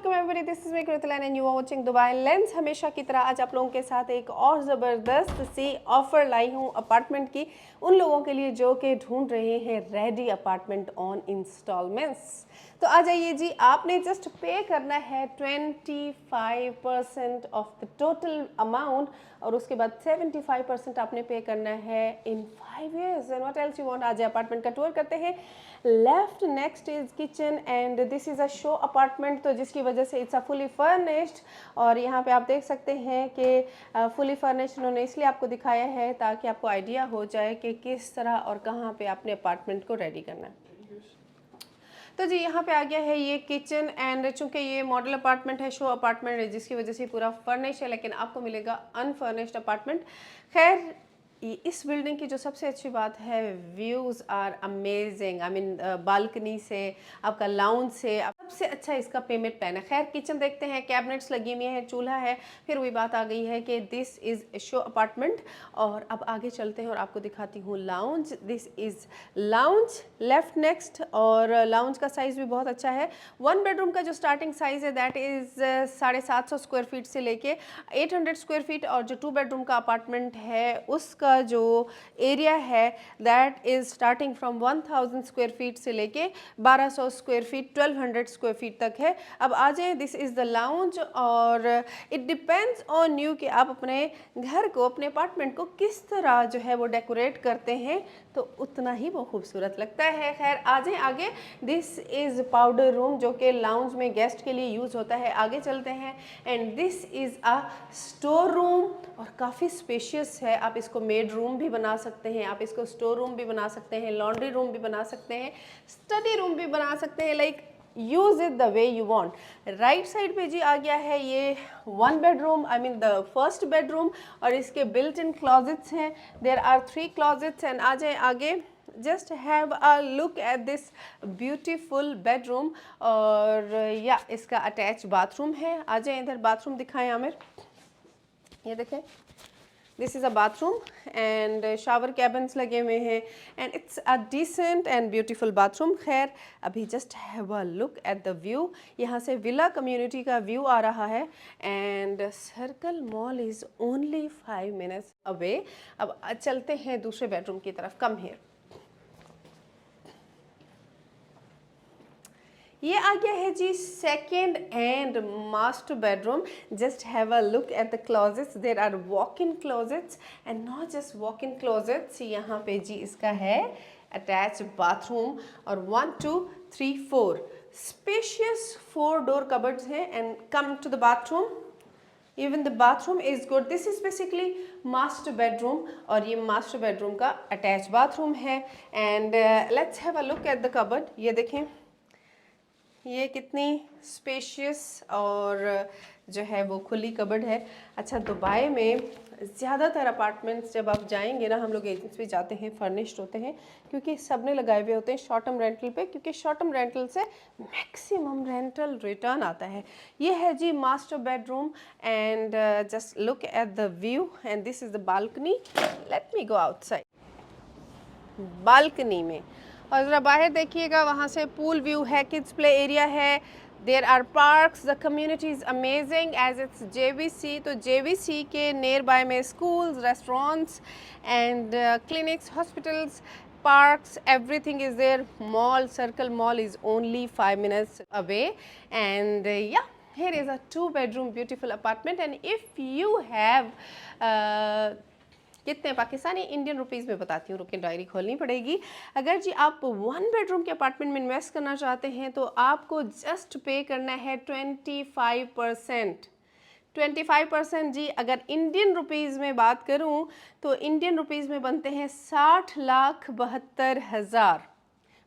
Welcome everybody, this is me कृतिलान and you are watching Dubai lens. हमेशा की तरह आज आप लोगों के साथ एक और ज़बरदस्त सी ऑफ़र लाई हूँ अपार्टमेंट की, उन लोगों के लिए जो कि ढूंढ रहे हैं रेडी अपार्टमेंट ऑन इंस्टॉलमेंट्स। तो आ जाइए जी, आपने जस्ट पे करना है 25% ऑफ द टोटल अमाउंट और उसके बाद 75% आपने पे करना है इन 5 years। And what else you want. आज अपार्टमेंट का टूर करते हैं। Left next is kitchen and this is a show apartment, तो जिसकी वजह से इट्स अ फुली फर्निश्ड। और यहाँ पे आप देख सकते हैं कि फुली फर्निश्ड उन्होंने इसलिए आपको दिखाया है ताकि आपको आइडिया हो जाए कि किस तरह और कहाँ पे आपने अपार्टमेंट को रेडी करना है। तो जी यहाँ पे आ गया है ये किचन एंड चूंकि ये मॉडल अपार्टमेंट है, शो अपार्टमेंट है, जिसकी वजह से पूरा फर्निश है, लेकिन आपको मिलेगा अनफर्निश्ड अपार्टमेंट। खैर इस बिल्डिंग की जो सबसे अच्छी बात है, views are amazing. I mean balcony से, आपका लाउंज से, सबसे अच्छा इसका पेमेंट प्लान है। खैर किचन देखते हैं, कैबिनेट्स लगी हुई हैं, चूल्हा है। फिर वही बात आ गई है कि दिस इज़ शो अपार्टमेंट। और अब आगे चलते हैं और आपको दिखाती हूँ lounge. This is lounge left next, और लाउंज का साइज़ भी बहुत अच्छा है। 1 बेडरूम का जो स्टार्टिंग साइज़ है दैट इज़ 750 स्क्वायर फीट से लेके 800 स्क्वायर फीट, और जो 2 बेडरूम का अपार्टमेंट है उसका जो एरिया है that is starting from 1000 square feet से लेके 1200 स्क्वायर फीट, 1200 स्क्वायर फीट तक है। अब आ जाए, दिस इज़ द लाउंज, और इट डिपेंड्स ऑन यू कि आप अपने घर को, अपने अपार्टमेंट को किस तरह जो है वो डेकोरेट करते हैं, तो उतना ही वो खूबसूरत लगता है। खैर आ जाए आगे, दिस इज़ पाउडर रूम जो कि लाउंज में गेस्ट के लिए यूज़ होता है। आगे चलते हैं and this is a store room, और काफ़ी स्पेशियस है। आप इसको मेड रूम भी बना सकते हैं, आप इसको स्टोर रूम भी बना सकते हैं, लॉन्ड्री रूम भी बना सकते हैं, स्टडी रूम भी बना सकते हैं। Like use it the way you want. Right side पे जी आ गया है ये 1 bedroom, I mean the first bedroom, और इसके बिल्ट इन क्लॉजेट्स हैं। There are 3 closets. एंड आ जाए आगे, just have a look at this beautiful bedroom, और या इसका अटैच बाथरूम है। आ जाए इधर, बाथरूम दिखाएं आमिर, ये देखें, this is a bathroom and shower cabins लगे हुए हैं and it's a decent and beautiful bathroom. खैर अभी just have a look at the view. यहाँ से विला कम्युनिटी का व्यू आ रहा है and circle mall is only 5 minutes away. अब चलते हैं दूसरे बेडरूम की तरफ। Come here. ये आ गया है जी second and master bedroom. Just have a look at the closets. There are walk in closets and not just walk in closets. यहाँ पे जी इसका है अटैच बाथरूम, और 1 2 3 4 स्पेशियस 4 डोर कबर्ड्स हैं। And come to the bathroom, even the bathroom is good. This is basically master bedroom, और ये master bedroom का attach bathroom है। And let's have a look at the cupboard. ये देखें, ये कितनी स्पेशियस और जो है वो खुली कबर्ड है। अच्छा, दुबई में ज़्यादातर अपार्टमेंट्स जब आप जाएंगे ना, हम लोग एजेंट्स भी जाते हैं, फर्निश्ड होते हैं, क्योंकि सब ने लगाए हुए होते हैं शॉर्ट टर्म रेंटल पे, क्योंकि शॉर्ट टर्म रेंटल से मैक्सिमम रेंटल रिटर्न आता है। ये है जी master bedroom and just look at the view and this is the balcony. Let me go outside. Balcony में, और ज़रा बाहर देखिएगा, वहाँ से पूल व्यू है, किड्स प्ले एरिया है, there are parks, the community is amazing as it's JVC। तो JVC के नियर बाय में schools, restaurants and clinics, hospitals, parks, everything is there. Mall, Circle Mall is only 5 minutes away. And yeah, here is a 2-bedroom beautiful apartment. And if you have कितने Pakistani Indian rupees में बताती हूँ, रुके diary खोलनी पड़ेगी। अगर जी आप 1 bedroom के अपार्टमेंट में इन्वेस्ट करना चाहते हैं तो आपको जस्ट पे करना है 25%। 25% जी, अगर इंडियन रुपीज़ में बात करूं तो इंडियन रुपीज़ में बनते हैं 60,72,000।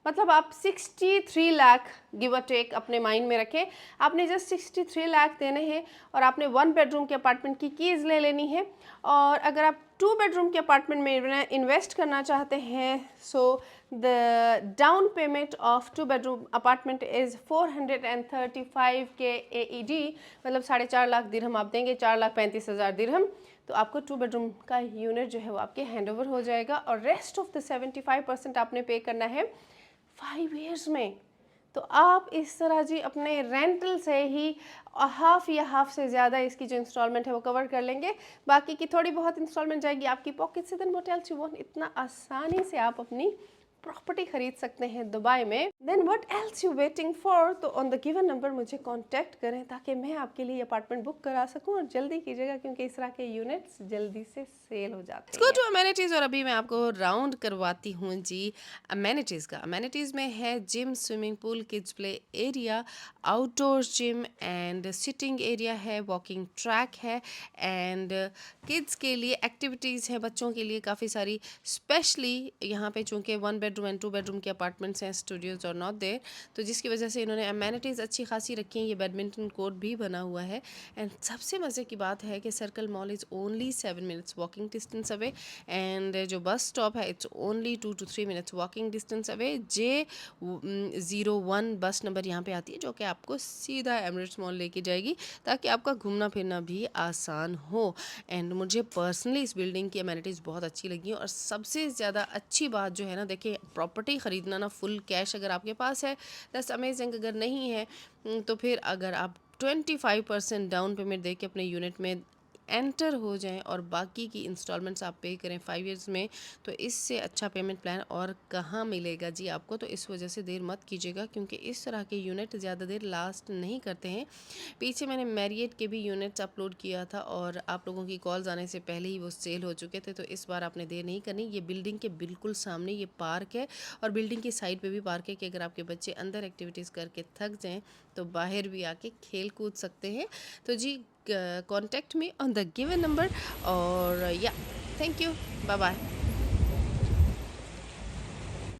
मतलब आप 63 लाख गिव अ टेक अपने माइंड में रखें। आपने जस्ट 63 लाख देने हैं और आपने 1 बेडरूम के अपार्टमेंट की कीज़ ले लेनी है। और अगर आप 2 बेडरूम के अपार्टमेंट में इन्वेस्ट करना चाहते हैं, so the down payment of 2 bedroom apartment is 435 के AED, मतलब 4.5 लाख दिरहम आप देंगे, 4,35,000 दिरहम। तो आपको 2 बेडरूम का यूनिट जो है वो आपके हैंड ओवर हो जाएगा, और रेस्ट ऑफ द 75% आपने पे करना है 5 ईयर्स में। तो आप इस तरह जी अपने रेंटल से ही हाफ़ या हाफ़ से ज़्यादा इसकी जो इंस्टॉलमेंट है वो कवर कर लेंगे, बाकी की थोड़ी बहुत इंस्टॉलमेंट जाएगी आपकी पॉकेट से। Then what else you want, इतना आसानी से आप अपनी प्रॉपर्टी खरीद सकते हैं दुबई में। Then what else you waiting for, तो ऑन द गिवन नंबर मुझे कांटेक्ट करें ताकि मैं आपके लिए अपार्टमेंट बुक करा सकूं, और जल्दी कीजिएगा क्योंकि इस तरह के यूनिट्स जल्दी से सेल हो जाते हैं। गो टू अमेनिटीज़, और अभी मैं आपको राउंड करवाती हूँ जी अमेनिटीज़ का। अमेनिटीज़ में है gym, swimming pool, kids play area, outdoor gym and sitting area है, वॉकिंग ट्रैक है, एंड किड्स के लिए एक्टिविटीज़ है, बच्चों के लिए काफ़ी सारी। स्पेशली यहाँ पे चूँकि 1 बेडरूम एंड 2 बेडरूम के अपार्टमेंट्स हैं, स्टूडियोज़ और नॉट देयर, तो जिसकी वजह से इन्होंने अमेनिटीज़ अच्छी खासी रखी हैं। ये बैडमिंटन कोर्ट भी बना हुआ है, एंड सबसे मज़े की बात है कि circle mall is only 7 minutes walking distance away, and जो बस स्टॉप है it's only 2 to 3 minutes walking distance away. J01 बस नंबर यहाँ पे आती है जो कि आपको सीधा एमिरेट्स मॉल लेके जाएगी, ताकि आपका घूमना फिरना भी आसान हो। एंड मुझे पर्सनली इस बिल्डिंग की अमेनिटीज़ बहुत अच्छी लगी, और सबसे ज़्यादा अच्छी बात जो है ना, देखिए प्रॉपर्टी ख़रीदना ना फुल कैश अगर आपके पास है दैट्स अमेजिंग, अगर नहीं है तो फिर अगर आप 25% डाउन पेमेंट दे के अपने यूनिट में एंटर हो जाएं और बाकी की इंस्टॉलमेंट्स आप पे करें 5 इयर्स में, तो इससे अच्छा पेमेंट प्लान और कहाँ मिलेगा जी आपको। तो इस वजह से देर मत कीजिएगा, क्योंकि इस तरह के यूनिट ज़्यादा देर लास्ट नहीं करते हैं। पीछे मैंने मैरियट के भी यूनिट्स अपलोड किया था, और आप लोगों की कॉल्स आने से पहले ही वो सेल हो चुके थे, तो इस बार आपने देर नहीं करनी। ये बिल्डिंग के बिल्कुल सामने ये पार्क है, और बिल्डिंग की साइड पे भी पार्क है कि अगर आपके बच्चे अंदर एक्टिविटीज़ करके थक जाएं तो बाहर भी आके खेल कूद सकते हैं। तो जी contact me on the given number, or yeah, thank you, bye bye.